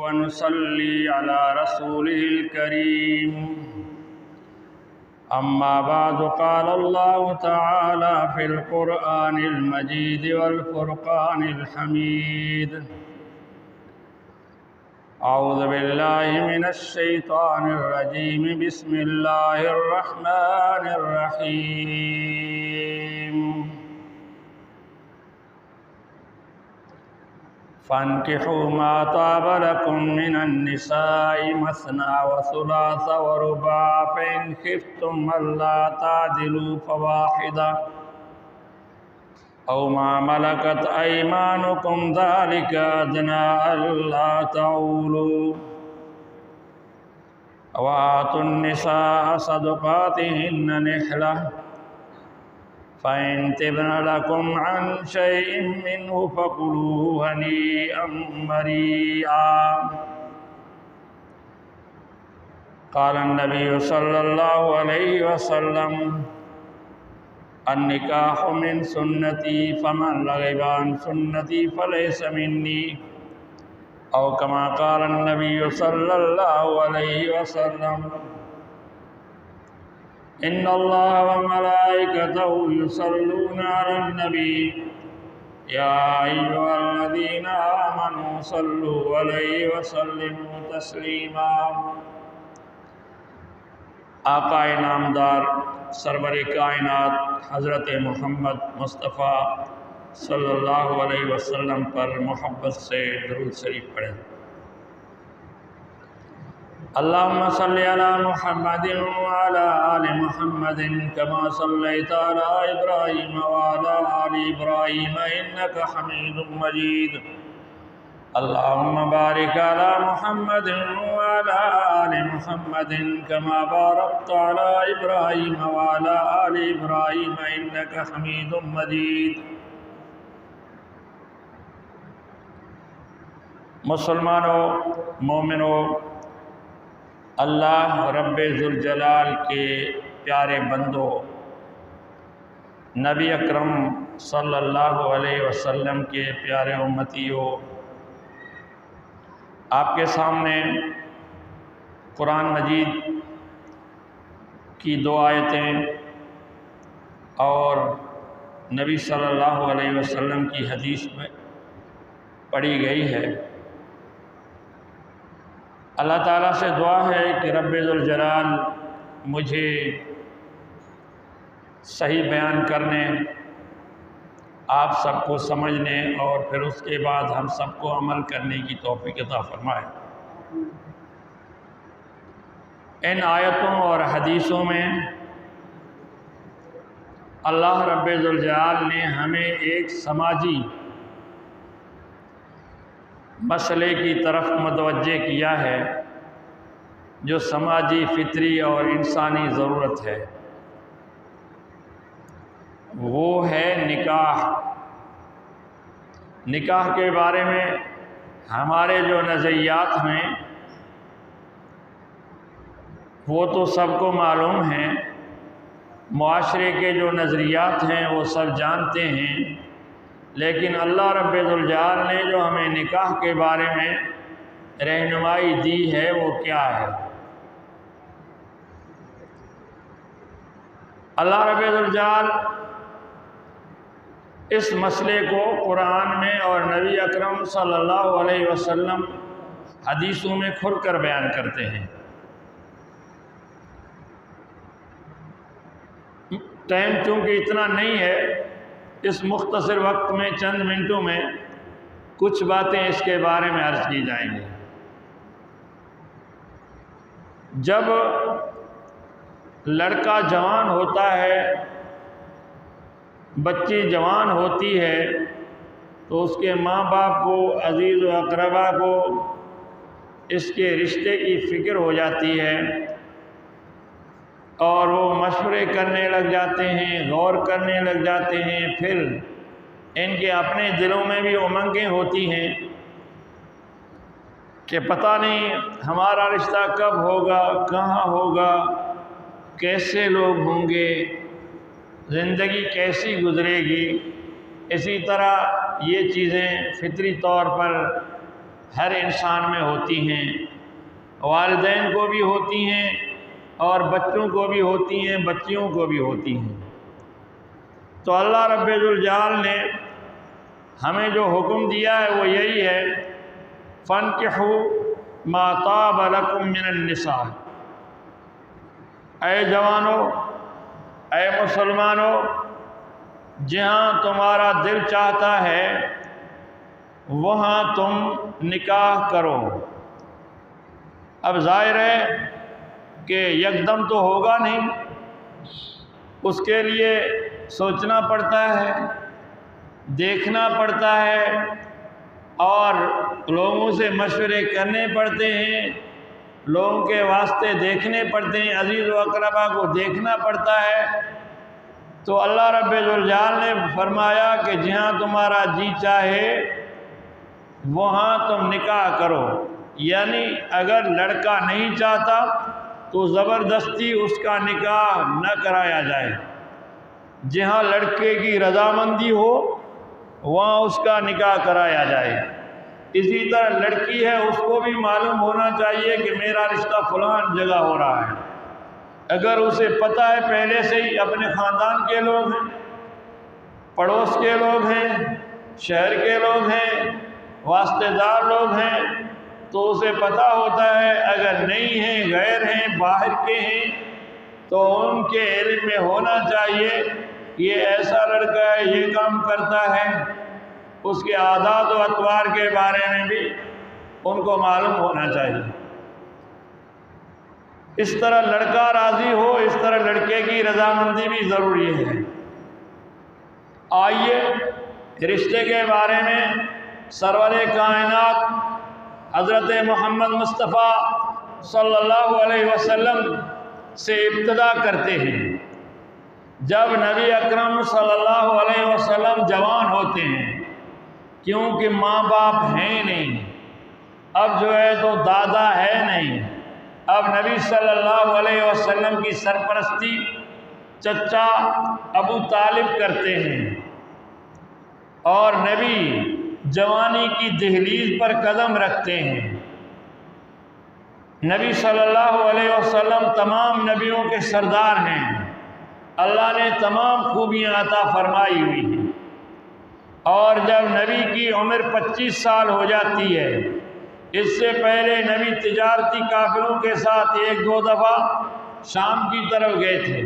ونصلي على رسوله الكريم. أما بعد، قال الله تعالى في القرآن المجيد والفرقان الحميد: أعوذ بالله من الشيطان الرجيم. بسم الله الرحمن الرحيم. فانكحوا ما طاب لكم من النساء مثنى وثلاث ورباع، فإن خفتم ألا تعدلوا فواحدة أو ما ملكت أيمانكم ذلك أدنى ألا تعولوا. وآتوا النساء صدقاتهن نحلة، فإن تبن لكم عن شيء منه فكلوه هنيئا مريئا. قال النبي صلى الله عليه وسلم: النکاح من سنتی فمن رغب عن سنتی فلیس منی، او کما قال النبی صلی اللہ علیہ وسلم: ان اللہ وملائکتہ یصلون علی النبی یا ایھا الذین آمنوا صلوا علیہ وسلموا تسلیما۔ آقا نامدار سرور کائنات حضرت محمد مصطفیٰ صلی اللہ علیہ وسلم پر محبت سے درود شریف پڑھیں۔ اللہم صلی علی محمد وعلی آل محمد کما صلیت علی ابراہیم وعلی آل ابراہیم انک حمید مجید۔ اللہم بارک علی محمد وعلی آل محمد کما بارکت علی ابراہیم وعلی آل ابراہیم انک حمید مجید۔ مسلمانوں، مومنوں، اللہ رب ذوالجلال کے پیارے بندوں، نبی اکرم صلی اللہ علیہ وسلم کے پیارے امتیوں، آپ کے سامنے قرآن مجید کی 2 آیتیں اور نبی صلی اللہ علیہ وسلم کی حدیث میں پڑھی گئی ہے۔ اللہ تعالیٰ سے دعا ہے کہ رب ذوالجلال مجھے صحیح بیان کرنے، آپ سب کو سمجھنے اور پھر اس کے بعد ہم سب کو عمل کرنے کی توفیق عطا فرمائے۔ ان آیتوں اور حدیثوں میں اللہ رب ذوالجلال نے ہمیں ایک سماجی مسئلے کی طرف متوجہ کیا ہے جو سماجی، فطری اور انسانی ضرورت ہے، وہ ہے نکاح۔ نکاح کے بارے میں ہمارے جو نظریات ہیں وہ تو سب کو معلوم ہیں، معاشرے کے جو نظریات ہیں وہ سب جانتے ہیں، لیکن اللہ رب ذوالجلال نے جو ہمیں نکاح کے بارے میں رہنمائی دی ہے وہ کیا ہے؟ اللہ رب ذوالجلال اس مسئلے کو قرآن میں اور نبی اکرم صلی اللہ علیہ وسلم حدیثوں میں کھل کر بیان کرتے ہیں۔ ٹائم چونکہ اتنا نہیں ہے، اس مختصر وقت میں چند منٹوں میں کچھ باتیں اس کے بارے میں عرض کی جائیں گی۔ جب لڑکا جوان ہوتا ہے، بچی جوان ہوتی ہے، تو اس کے ماں باپ کو، عزیز و اقربا کو اس کے رشتے کی فکر ہو جاتی ہے اور وہ مشورے کرنے لگ جاتے ہیں، غور کرنے لگ جاتے ہیں، پھر ان کے اپنے دلوں میں بھی امنگیں ہوتی ہیں کہ پتہ نہیں ہمارا رشتہ کب ہوگا، کہاں ہوگا، کیسے لوگ ہوں گے، زندگی کیسی گزرے گی۔ اسی طرح یہ چیزیں فطری طور پر ہر انسان میں ہوتی ہیں، والدین کو بھی ہوتی ہیں اور بچوں کو بھی ہوتی ہیں، بچیوں کو بھی ہوتی ہیں۔ تو اللہ رب ذوالجلال نے ہمیں جو حکم دیا ہے وہ یہی ہے، فَانْكِحُوا مَا طَابَ لَكُم مِّنَ النِّسَاءِ۔ اے جوانوں، اے مسلمانوں، جہاں تمہارا دل چاہتا ہے وہاں تم نکاح کرو۔ اب ظاہر ہے کہ یکدم تو ہوگا نہیں، اس کے لیے سوچنا پڑتا ہے، دیکھنا پڑتا ہے اور لوگوں سے مشورے کرنے پڑتے ہیں، لوگوں کے واسطے دیکھنے پڑتے ہیں، عزیز و اقربا کو دیکھنا پڑتا ہے۔ تو اللہ رب ذوالجلال نے فرمایا کہ جہاں تمہارا جی چاہے وہاں تم نکاح کرو، یعنی اگر لڑکا نہیں چاہتا تو زبردستی اس کا نکاح نہ کرایا جائے، جہاں لڑکے کی رضامندی ہو وہاں اس کا نکاح کرایا جائے۔ اسی طرح لڑکی ہے، اس کو بھی معلوم ہونا چاہیے کہ میرا رشتہ فلان جگہ ہو رہا ہے۔ اگر اسے پتہ ہے پہلے سے ہی اپنے خاندان کے لوگ ہیں، پڑوس کے لوگ ہیں، شہر کے لوگ ہیں، واسطے دار لوگ ہیں، تو اسے پتہ ہوتا ہے۔ اگر نہیں ہیں، غیر ہیں، باہر کے ہیں، تو ان کے علم میں ہونا چاہیے یہ ایسا لڑکا ہے، یہ کام کرتا ہے، اس کے عادات و اطوار کے بارے میں بھی ان کو معلوم ہونا چاہیے۔ اس طرح لڑکا راضی ہو، اس طرح لڑکے کی رضامندی بھی ضروری ہے۔ آئیے رشتے کے بارے میں سرور کائنات حضرت محمد مصطفیٰ صلی اللہ علیہ وسلم سے ابتدا کرتے ہیں۔ جب نبی اکرم صلی اللہ علیہ وسلم جوان ہوتے ہیں، کیونکہ ماں باپ ہیں نہیں، اب جو ہے تو دادا ہے نہیں، اب نبی صلی اللہ علیہ وسلم کی سرپرستی چچا ابو طالب کرتے ہیں، اور نبی جوانی کی دہلیز پر قدم رکھتے ہیں۔ نبی صلی اللہ علیہ وسلم تمام نبیوں کے سردار ہیں، اللہ نے تمام خوبیاں عطا فرمائی ہوئی ہیں، اور جب نبی کی عمر 25 سال ہو جاتی ہے، اس سے پہلے نبی تجارتی قافلوں کے ساتھ ایک دو دفعہ شام کی طرف گئے تھے،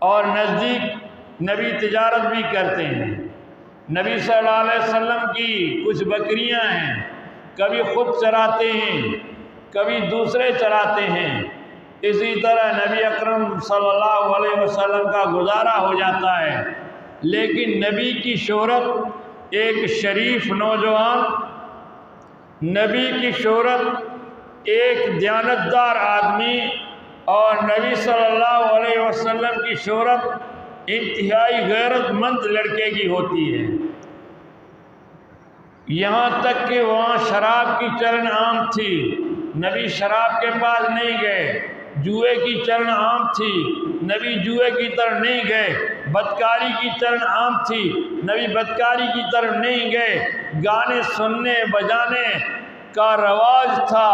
اور نزدیک نبی تجارت بھی کرتے ہیں۔ نبی صلی اللہ علیہ وسلم کی کچھ بکریاں ہیں، کبھی خود چراتے ہیں، کبھی دوسرے چراتے ہیں۔ اسی طرح نبی اکرم صلی اللہ علیہ وسلم کا گزارا ہو جاتا ہے، لیکن نبی کی شہرت ایک شریف نوجوان، نبی کی شہرت ایک دیانتدار آدمی، اور نبی صلی اللہ علیہ وسلم کی شہرت انتہائی غیرت مند لڑکے کی ہوتی ہے۔ یہاں تک کہ وہاں شراب کی چلن عام تھی، نبی شراب کے پاس نہیں گئے۔ جوئے کی چلن عام تھی، نبی جوئے کی طرف نہیں گئے۔ بدکاری کی چلن عام تھی، نبی بدکاری کی طرف نہیں گئے۔ گانے سننے بجانے کا رواج تھا،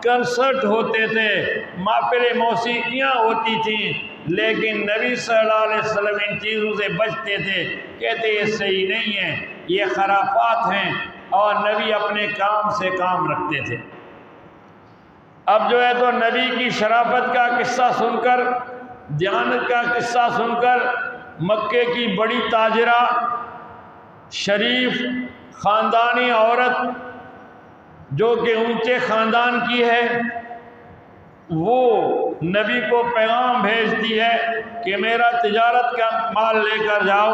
کنسرٹ ہوتے تھے، محفل موسیقیاں ہوتی تھیں، لیکن نبی صلی اللہ علیہ وسلم ان چیزوں سے بچتے تھے، کہتے یہ صحیح نہیں ہے، یہ خرافات ہیں، اور نبی اپنے کام سے کام رکھتے تھے۔ اب جو ہے تو نبی کی شرافت کا قصہ سن کر، دیانت کا قصہ سن کر، مکے کی بڑی تاجرہ، شریف خاندانی عورت جو کہ اونچے خاندان کی ہے، وہ نبی کو پیغام بھیجتی ہے کہ میرا تجارت کا مال لے کر جاؤ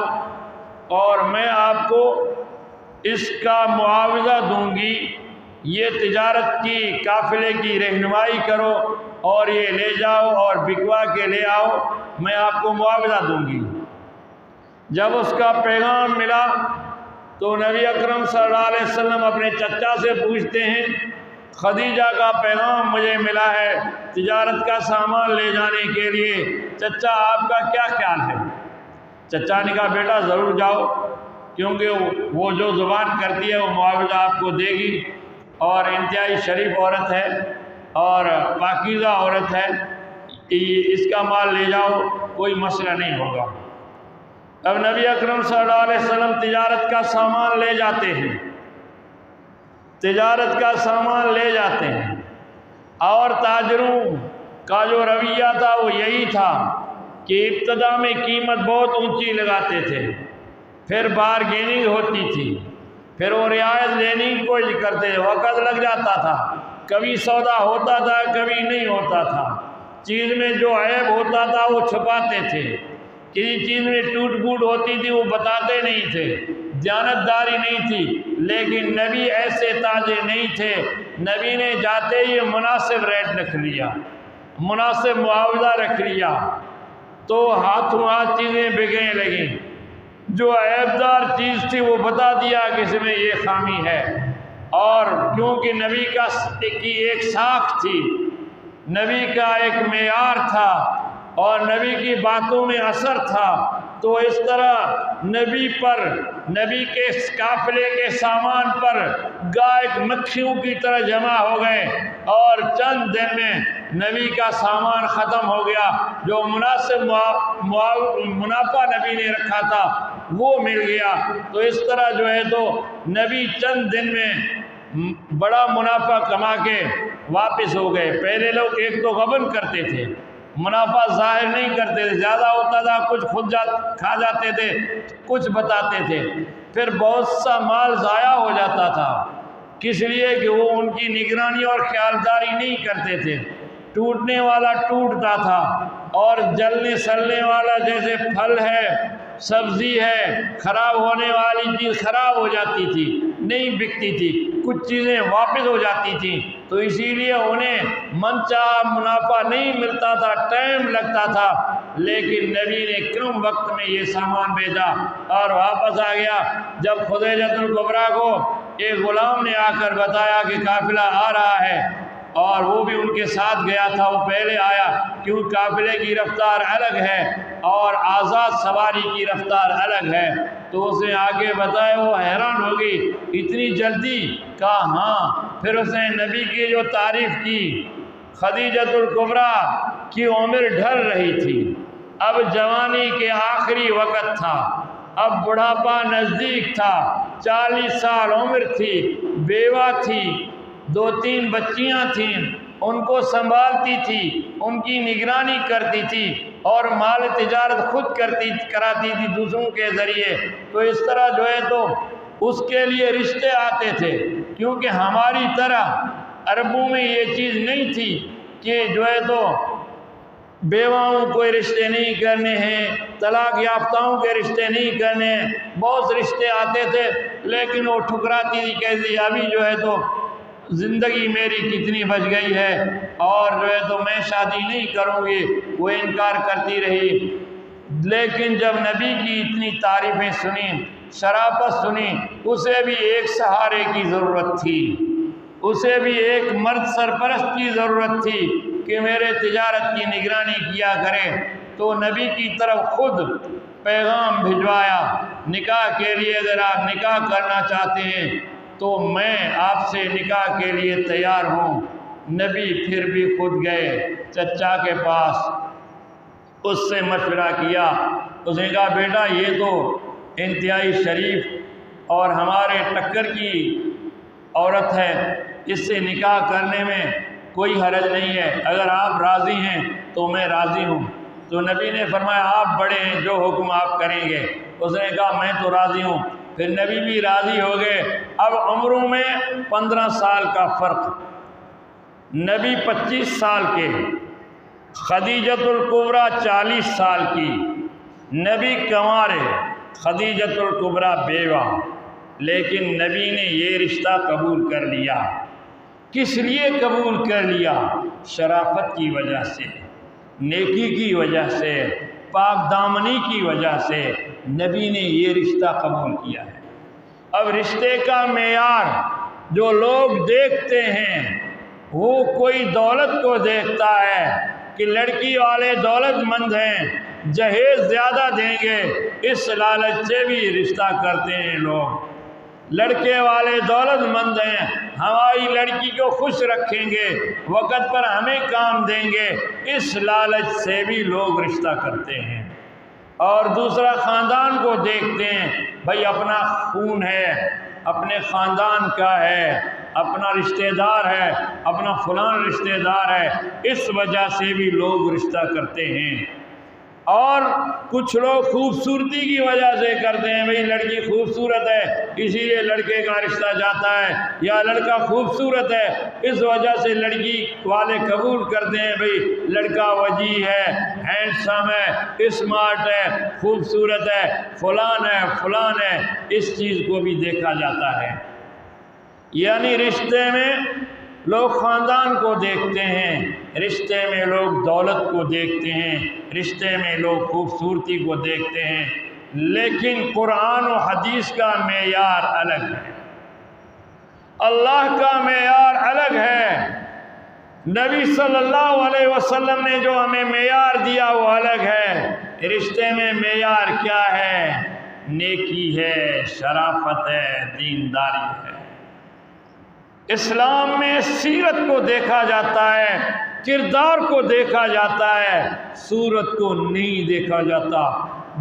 اور میں آپ کو اس کا معاوضہ دوں گی، یہ تجارت کی قافلے کی رہنمائی کرو اور یہ لے جاؤ اور بکوا کے لے آؤ، میں آپ کو معاوضہ دوں گی۔ جب اس کا پیغام ملا تو نبی اکرم صلی اللہ علیہ وسلم اپنے چچا سے پوچھتے ہیں، خدیجہ کا پیغام مجھے ملا ہے تجارت کا سامان لے جانے کے لیے، چچا آپ کا کیا خیال ہے؟ چچا نے کہا بیٹا ضرور جاؤ، کیونکہ وہ جو زبان کرتی ہے وہ معاوضہ آپ کو دے گی۔ اور انتہائی شریف عورت ہے اور پاکیزہ عورت ہے، اس کا مال لے جاؤ، کوئی مسئلہ نہیں ہوگا۔ اب نبی اکرم صلی اللہ علیہ وسلم تجارت کا سامان لے جاتے ہیں، تجارت کا سامان لے جاتے ہیں، اور تاجروں کا جو رویہ تھا وہ یہی تھا کہ ابتدا میں قیمت بہت اونچی لگاتے تھے، پھر بارگیننگ ہوتی تھی، پھر وہ رعایت لینے کی کوشش کرتے تھے، وقت لگ جاتا تھا، کبھی سودا ہوتا تھا کبھی نہیں ہوتا تھا، چیز میں جو عیب ہوتا تھا وہ چھپاتے تھے، کسی چیز میں ٹوٹ پھوٹ ہوتی تھی وہ بتاتے نہیں تھے، دیانتداری نہیں تھی۔ لیکن نبی ایسے تاجر نہیں تھے، نبی نے جاتے ہی مناسب ریٹ رکھ لیا، مناسب معاوضہ رکھ لیا، تو ہاتھوں ہاتھ چیزیں بکنے لگیں، جو عیبدار چیز تھی وہ بتا دیا کہ اس میں یہ خامی ہے، اور کیونکہ نبی کی ایک ساکھ تھی، نبی کا ایک معیار تھا اور نبی کی باتوں میں اثر تھا، تو اس طرح نبی پر، نبی کے قافلے کے سامان پر گائے مکھیوں کی طرح جمع ہو گئے، اور چند دن میں نبی کا سامان ختم ہو گیا، جو مناسب منافع نبی نے رکھا تھا وہ مل گیا۔ تو اس طرح جو ہے تو نبی چند دن میں بڑا منافع کما کے واپس ہو گئے۔ پہلے لوگ ایک تو غبن کرتے تھے، منافع ظاہر نہیں کرتے تھے، زیادہ ہوتا تھا کچھ خود کھا جاتے تھے، کچھ بتاتے تھے، پھر بہت سا مال ضائع ہو جاتا تھا، کس لیے کہ وہ ان کی نگرانی اور خیالداری نہیں کرتے تھے، ٹوٹنے والا ٹوٹتا تھا، اور جلنے سلنے والا جیسے پھل ہے، سبزی ہے، خراب ہونے والی چیز خراب ہو جاتی تھی، نہیں بکتی تھی، کچھ چیزیں واپس ہو جاتی تھیں، تو اسی لیے انہیں من چاہا منافع نہیں ملتا تھا، ٹائم لگتا تھا۔ لیکن نبی نے کم وقت میں یہ سامان بھیجا اور واپس آ گیا۔ جب خدیجہ الکبریٰ کو ایک غلام نے آ کر بتایا کہ قافلہ آ رہا ہے، اور وہ بھی ان کے ساتھ گیا تھا، وہ پہلے آیا، کیوں قافلے کی رفتار الگ ہے اور آزاد سواری کی رفتار الگ ہے، تو اس نے آگے بتایا، وہ حیران ہوگی، اتنی جلدی؟ کہا ہاں۔ پھر اس نے نبی کی جو تعریف کی، خدیجہ الکبریٰ کی عمر ڈھل رہی تھی، اب جوانی کے آخری وقت تھا، اب بڑھاپا نزدیک تھا، 40 سال عمر تھی، بیوہ تھی، 2-3 بچیاں تھیں، ان کو سنبھالتی تھی، ان کی نگرانی کرتی تھی، اور مال تجارت خود کراتی تھی دوسروں کے ذریعے۔ تو اس طرح جو ہے تو اس کے لیے رشتے آتے تھے، کیونکہ ہماری طرح عربوں میں یہ چیز نہیں تھی کہ جو ہے تو بیواؤں کوئی رشتے نہیں کرنے ہیں، طلاق یافتاؤں کے رشتے نہیں کرنے ہیں، بہت رشتے آتے تھے، لیکن وہ ٹھکراتی تھی، کہتی ابھی جو ہے تو زندگی میری کتنی بچ گئی ہے، اور جو ہے تو میں شادی نہیں کروں گی، وہ انکار کرتی رہی۔ لیکن جب نبی کی اتنی تعریفیں سنی، شرافت سنی، اسے بھی ایک سہارے کی ضرورت تھی، اسے بھی ایک مرد سرپرست کی ضرورت تھی کہ میرے تجارت کی نگرانی کیا کرے، تو نبی کی طرف خود پیغام بھجوایا، نکاح کے لیے اگر آپ نکاح کرنا چاہتے ہیں تو میں آپ سے نکاح کے لیے تیار ہوں۔ نبی پھر بھی خود گئے چچا کے پاس، اس سے مشورہ کیا، اس نے کہا بیٹا یہ تو انتہائی شریف اور ہمارے ٹکر کی عورت ہے، اس سے نکاح کرنے میں کوئی حرج نہیں ہے، اگر آپ راضی ہیں تو میں راضی ہوں۔ تو نبی نے فرمایا آپ بڑے ہیں، جو حکم آپ کریں گے۔ اس نے کہا میں تو راضی ہوں۔ پھر نبی بھی راضی ہو گئے۔ اب عمروں میں 15 سال کا فرق، نبی 25 سال کے، خدیجہ الکبریٰ 40 سال کی، نبی کنوارے، خدیجہ الکبریٰ بیوہ، لیکن نبی نے یہ رشتہ قبول کر لیا۔ کس لیے قبول کر لیا؟ شرافت کی وجہ سے، نیکی کی وجہ سے، پاک دامنی کی وجہ سے نبی نے یہ رشتہ قبول کیا ہے۔ اب رشتے کا معیار جو لوگ دیکھتے ہیں وہ کوئی دولت کو دیکھتا ہے کہ لڑکی والے دولت مند ہیں، جہیز زیادہ دیں گے، اس لالچ سے بھی رشتہ کرتے ہیں لوگ۔ لڑکے والے دولت مند ہیں، ہماری لڑکی کو خوش رکھیں گے، وقت پر ہمیں کام دیں گے، اس لالچ سے بھی لوگ رشتہ کرتے ہیں۔ اور دوسرا خاندان کو دیکھتے ہیں، بھائی اپنا خون ہے، اپنے خاندان کا ہے، اپنا رشتہ دار ہے، اپنا فلان رشتہ دار ہے، اس وجہ سے بھی لوگ رشتہ کرتے ہیں۔ اور کچھ لوگ خوبصورتی کی وجہ سے کرتے ہیں، بھئی لڑکی خوبصورت ہے اسی لیے لڑکے کا رشتہ جاتا ہے، یا لڑکا خوبصورت ہے اس وجہ سے لڑکی والے قبول کرتے ہیں، بھئی لڑکا وجیح ہے، ہینڈسم ہے، اسمارٹ ہے، خوبصورت ہے، فلان ہے، اس چیز کو بھی دیکھا جاتا ہے۔ یعنی رشتے میں لوگ خاندان کو دیکھتے ہیں، رشتے میں لوگ دولت کو دیکھتے ہیں، رشتے میں لوگ خوبصورتی کو دیکھتے ہیں، لیکن قرآن و حدیث کا معیار الگ ہے، اللہ کا معیار الگ ہے، نبی صلی اللہ علیہ وسلم نے جو ہمیں معیار دیا وہ الگ ہے۔ رشتے میں معیار کیا ہے؟ نیکی ہے، شرافت ہے، دینداری ہے۔ اسلام میں سیرت کو دیکھا جاتا ہے، کردار کو دیکھا جاتا ہے، صورت کو نہیں دیکھا جاتا،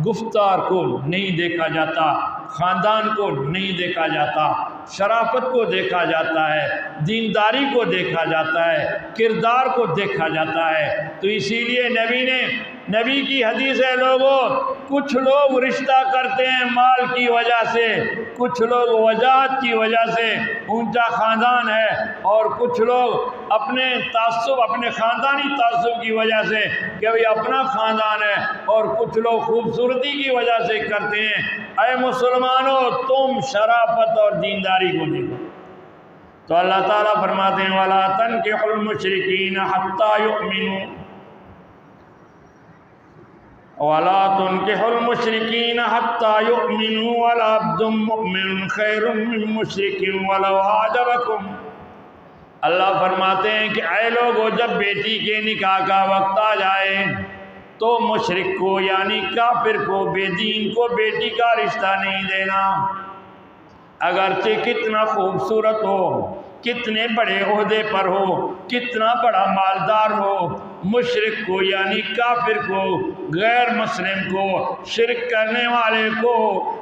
گفتار کو نہیں دیکھا جاتا، خاندان کو نہیں دیکھا جاتا، شرافت کو دیکھا جاتا ہے، دینداری کو دیکھا جاتا ہے، کردار کو دیکھا جاتا ہے۔ تو اسی لیے نبی کی حدیث ہے، لوگوں کچھ لوگ رشتہ کرتے ہیں مال کی وجہ سے، کچھ لوگ وجاہت کی وجہ سے، اونچا خاندان ہے، اور کچھ لوگ اپنے تعصب، اپنے خاندانی تعصب کی وجہ سے کہ بھئی اپنا خاندان ہے، اور کچھ لوگ خوبصورتی کی وجہ سے کرتے ہیں۔ اے مسلمانوں، تم شرافت اور دینداری کو دیکھو۔ تو اللہ تعالیٰ فرماتے ہیں وَلَا تَنْكِحُوا الْمُشْرِكِينَ حَتَّى يُؤْمِنُوا وَلَا تُنْكِحُوا الْمُشْرِكِينَ حَتَّى يُؤْمِنُوا وَلَعَبْدٌ مُّؤْمِنٌ خَيْرٌ مِّن مُّشْرِكٍ وَلَوْ أَعْجَبَكُمْ۔ اللہ فرماتے ہیں کہ اے لوگوں، جب بیٹی کے نکاح کا وقت آ جائے تو مشرک کو یعنی کافر کو، بے دین کو بیٹی کا رشتہ نہیں دینا، اگرچہ کتنا خوبصورت ہو، کتنے بڑے عہدے پر ہو، کتنا بڑا مالدار ہو، مشرک کو یعنی کافر کو، غیر مسلم کو، شرک کرنے والے کو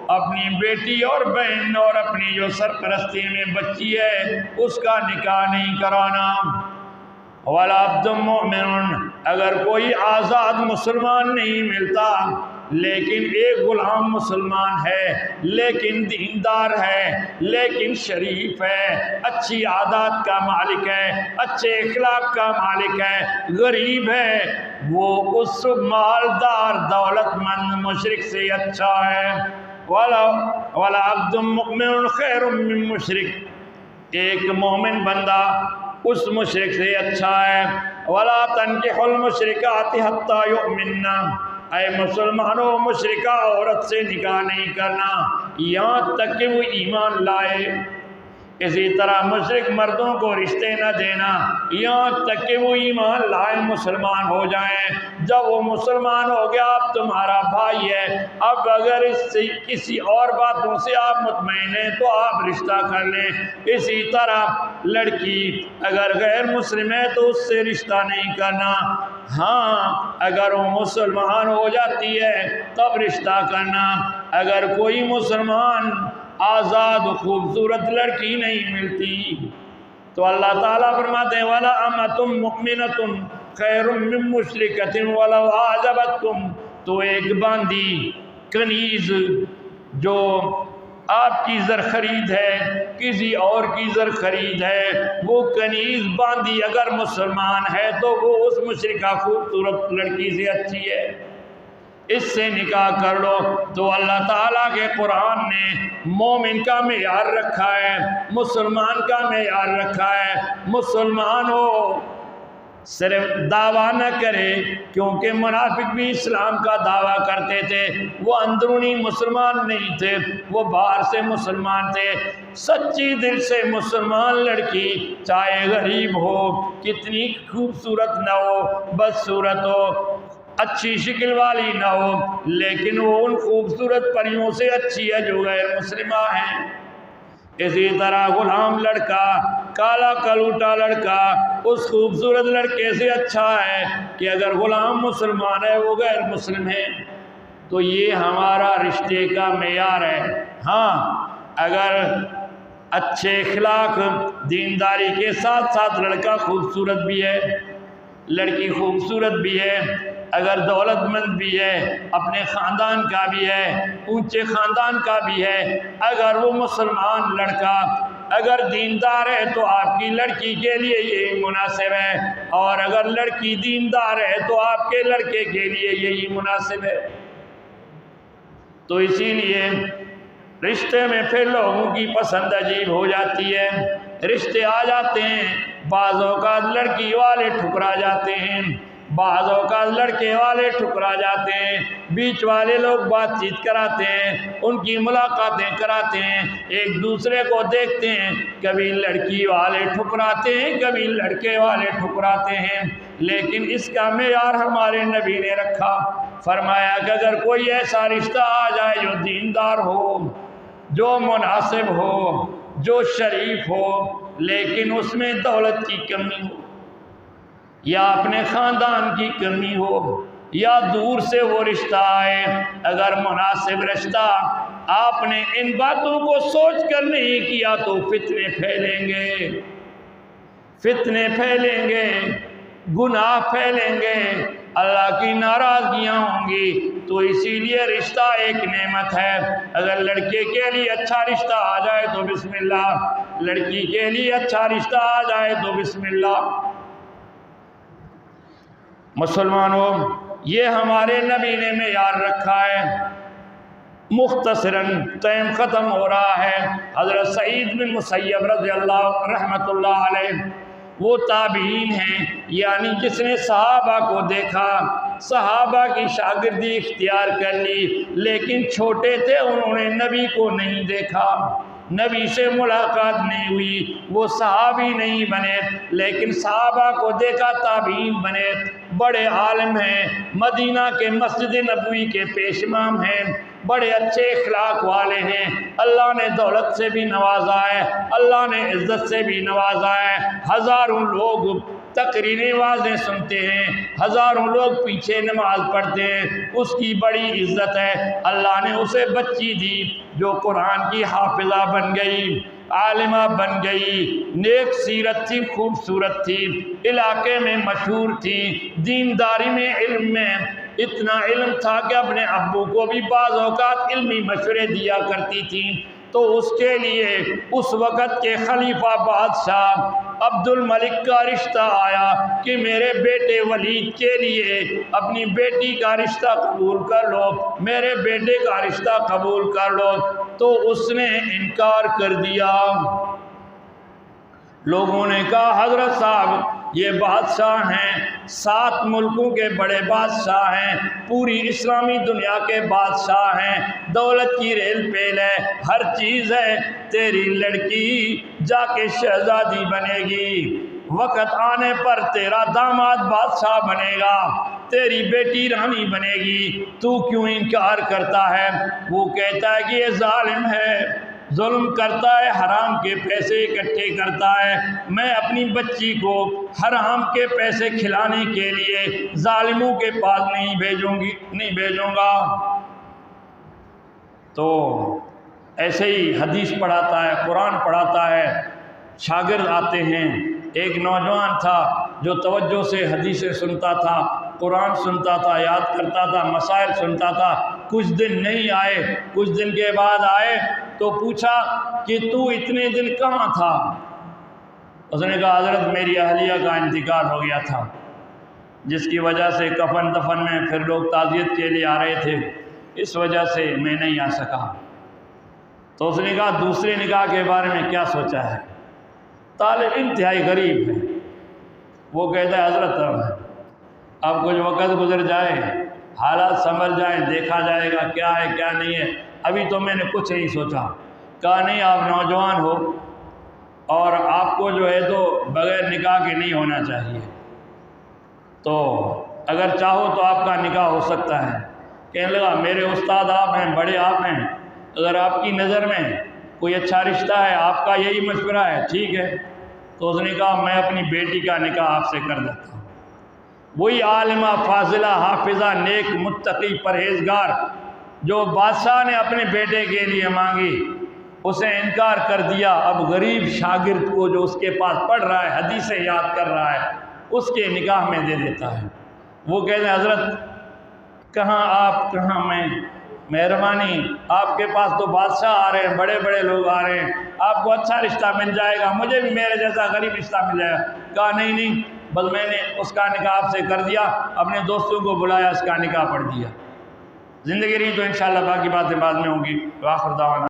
اپنی بیٹی اور بہن اور اپنی جو سرپرستی میں بچی ہے اس کا نکاح نہیں کرانا۔ وَلَا عَبْدٌ مُّؤْمِنٌ، اگر کوئی آزاد مسلمان نہیں ملتا لیکن ایک غلام مسلمان ہے، لیکن دیندار ہے، لیکن شریف ہے، اچھی عادات کا مالک ہے، اچھے اخلاق کا مالک ہے، غریب ہے، وہ اس مالدار دولت مند مشرک سے اچھا ہے۔ وَلَا عَبْدٌ مُّؤْمِنٌ خَيْرٌ مِّن مُّشْرِكٍ، ایک مومن بندہ اس مشرک سے اچھا ہے۔ وَلَا تَنْكِحُوا الْمُشْرِكَاتِ حَتَّى يُؤْمِنَّ، اے مسلمانوں، مشرکہ عورت سے نکاح نہیں کرنا یہاں تک کہ وہ ایمان لائے۔ اسی طرح مشرک مردوں کو رشتے نہ دینا یہاں تک کہ وہ ایمان لائے، مسلمان ہو جائیں۔ جب وہ مسلمان ہو گیا، اب تمہارا بھائی ہے، اب اگر اس سے کسی اور باتوں سے آپ مطمئن ہیں تو آپ رشتہ کر لیں۔ اسی طرح لڑکی اگر غیر مسلم ہے تو اس سے رشتہ نہیں کرنا، ہاں اگر وہ مسلمان ہو جاتی ہے تب رشتہ کرنا۔ اگر کوئی مسلمان آزاد خوبصورت لڑکی نہیں ملتی تو اللہ تعالیٰ فرماتے ہیں وَلَا أَمَةٌ مُّؤْمِنَةٌ خَيْرٌ مِّن مُّشْرِكَةٍ وَلَوْ أَعْجَبَتْكُمْ، تو ایک باندی کنیز جو آپ کی زر خرید ہے، کسی اور کی زر خرید ہے، وہ کنیز باندی اگر مسلمان ہے تو وہ اس مشرکہ خوبصورت لڑکی سے اچھی ہے، اس سے نکاح کر لو۔ تو اللہ تعالیٰ کے قرآن نے مومن کا معیار رکھا ہے، مسلمان کا معیار رکھا ہے۔ مسلمان ہو صرف دعویٰ نہ کرے، کیونکہ منافق بھی اسلام کا دعویٰ کرتے تھے، وہ اندرونی مسلمان نہیں تھے، وہ باہر سے مسلمان تھے۔ سچی دل سے مسلمان لڑکی چاہے غریب ہو، کتنی خوبصورت نہ ہو، بدصورت ہو، اچھی شکل والی نہ ہو، لیکن وہ ان خوبصورت پریوں سے اچھی ہے جو غیر مسلمہ ہیں۔ اسی طرح غلام لڑکا، کالا کلوٹا لڑکا اس خوبصورت لڑکے سے اچھا ہے کہ اگر غلام مسلمان ہے وہ غیر مسلم ہے، تو یہ ہمارا رشتے کا معیار ہے۔ ہاں اگر اچھے اخلاق دینداری کے ساتھ ساتھ لڑکا خوبصورت بھی ہے، لڑکی خوبصورت بھی ہے، اگر دولت مند بھی ہے، اپنے خاندان کا بھی ہے، اونچے خاندان کا بھی ہے، اگر وہ مسلمان لڑکا اگر دیندار ہے تو آپ کی لڑکی کے لیے یہی مناسب ہے، اور اگر لڑکی دیندار ہے تو آپ کے لڑکے کے لیے یہی مناسب ہے۔ تو اسی لیے رشتے میں پھر لوگوں کی پسند عجیب ہو جاتی ہے، رشتے آ جاتے ہیں، بعض اوقات لڑکی والے ٹھکرا جاتے ہیں، بعض اوقات لڑکے والے ٹھکرا جاتے ہیں، بیچ والے لوگ بات چیت کراتے ہیں، ان کی ملاقاتیں کراتے ہیں، ایک دوسرے کو دیکھتے ہیں، کبھی لڑکی والے ٹھکراتے ہیں کبھی لڑکے والے ٹھکراتے ہیں، لیکن اس کا معیار ہمارے نبی نے رکھا، فرمایا کہ اگر کوئی ایسا رشتہ آ جائے جو دیندار ہو، جو مناسب ہو، جو شریف ہو، لیکن اس میں دولت کی کمی ہو یا اپنے خاندان کی کمی ہو یا دور سے وہ رشتہ آئے، اگر مناسب رشتہ آپ نے ان باتوں کو سوچ کر نہیں کیا تو فتنے پھیلیں گے، فتنے پھیلیں گے، گناہ پھیلیں گے، اللہ کی ناراضگیاں ہوں گی۔ تو اسی لیے رشتہ ایک نعمت ہے، اگر لڑکے کے لیے اچھا رشتہ آ جائے تو بسم اللہ، لڑکی کے لیے اچھا رشتہ آ جائے تو بسم اللہ۔ مسلمانوں یہ ہمارے نبی نے معیار رکھا ہے۔ مختصراً ٹائم ختم ہو رہا ہے۔ حضرت سعید بن مسیب رضی اللہ رحمۃ اللہ علیہ وہ تابعین ہیں، یعنی جس نے صحابہ کو دیکھا، صحابہ کی شاگردی اختیار کر لی، لیکن چھوٹے تھے، انہوں نے نبی کو نہیں دیکھا، نبی سے ملاقات نہیں ہوئی، وہ صحابی نہیں بنے، لیکن صحابہ کو دیکھا، تابعین بنے، بڑے عالم ہیں، مدینہ کے مسجد نبوی کے پیش امام ہیں، بڑے اچھے اخلاق والے ہیں، اللہ نے دولت سے بھی نوازا ہے، اللہ نے عزت سے بھی نوازا ہے، ہزاروں لوگ تقریریں واضح سنتے ہیں، ہزاروں لوگ پیچھے نماز پڑھتے ہیں، اس کی بڑی عزت ہے، اللہ نے اسے بچی دی جو قرآن کی حافظہ بن گئی، عالمہ بن گئی، نیک سیرت تھی، خوبصورت تھی، علاقے میں مشہور تھی، دینداری میں، علم میں اتنا علم تھا کہ اپنے ابو کو بھی بعض اوقات علمی مشورے دیا کرتی تھی۔ تو اس کے لیے اس وقت کے خلیفہ بادشاہ عبد الملک کا رشتہ آیا کہ میرے بیٹے ولید کے لیے اپنی بیٹی کا رشتہ قبول کر لو، میرے بیٹے کا رشتہ قبول کر لو، تو اس نے انکار کر دیا۔ لوگوں نے کہا حضرت صاحب یہ بادشاہ ہیں، 7 ملکوں کے بڑے بادشاہ ہیں، پوری اسلامی دنیا کے بادشاہ ہیں، دولت کی ریل پیل ہے، ہر چیز ہے، تیری لڑکی جا کے شہزادی بنے گی، وقت آنے پر تیرا داماد بادشاہ بنے گا، تیری بیٹی رانی بنے گی، تو کیوں انکار کرتا ہے؟ وہ کہتا ہے کہ یہ ظالم ہے، ظلم کرتا ہے، حرام کے پیسے اکٹھے کرتا ہے، میں اپنی بچی کو حرام کے پیسے کھلانے کے لیے ظالموں کے پاس نہیں بھیجوں گا۔ تو ایسے ہی حدیث پڑھاتا ہے، قرآن پڑھاتا ہے، شاگرد آتے ہیں، ایک نوجوان تھا جو توجہ سے حدیثیں سنتا تھا، قرآن سنتا تھا، یاد کرتا تھا، مسائل سنتا تھا، کچھ دن نہیں آئے، کچھ دن کے بعد آئے تو پوچھا کہ تو اتنے دن کہاں تھا؟ اس نے کہا حضرت میری اہلیہ کا انتقال ہو گیا تھا، جس کی وجہ سے کفن دفن میں پھر لوگ تعزیت کے لیے آ رہے تھے، اس وجہ سے میں نہیں آ سکا۔ تو اس نے کہا دوسرے نکاح کے بارے میں کیا سوچا ہے؟ طالب انتہائی غریب ہے، وہ کہتا ہے حضرت اب کچھ وقت گزر جائے، حالات سنبھل جائیں، دیکھا جائے گا کیا ہے کیا نہیں ہے، ابھی تو میں نے کچھ نہیں سوچا۔ کہا نہیں آپ نوجوان ہو اور آپ کو جو ہے تو بغیر نکاح کے نہیں ہونا چاہیے، تو اگر چاہو تو آپ کا نکاح ہو سکتا ہے۔ کہنے لگا میرے استاد آپ ہیں، بڑے آپ ہیں، اگر آپ کی نظر میں کوئی اچھا رشتہ ہے، آپ کا یہی مشورہ ہے، ٹھیک ہے۔ تو اس نے کہا میں اپنی بیٹی کا نکاح آپ سے کر دیتا ہوں۔ وہی عالمہ فاضلہ حافظہ نیک متقی پرہیزگار جو بادشاہ نے اپنے بیٹے کے لیے مانگی، اسے انکار کر دیا۔ اب غریب شاگرد کو جو اس کے پاس پڑھ رہا ہے، حدیثیں یاد کر رہا ہے، اس کے نکاح میں دے دیتا ہے۔ وہ کہتے ہیں حضرت کہاں آپ کہاں میں، مہربانی آپ کے پاس تو بادشاہ آ رہے ہیں، بڑے بڑے لوگ آ رہے ہیں، آپ کو اچھا رشتہ مل جائے گا، مجھے بھی میرے جیسا غریب رشتہ مل جائے گا۔ کہا نہیں بس میں نے اس کا نکاح آپ سے کر دیا، اپنے دوستوں کو بلایا، اس کا نکاح پڑھ دیا۔ زندگی رہی تو انشاءاللہ باقی باتیں بعد میں ہوں گی۔ وآخر دعوانا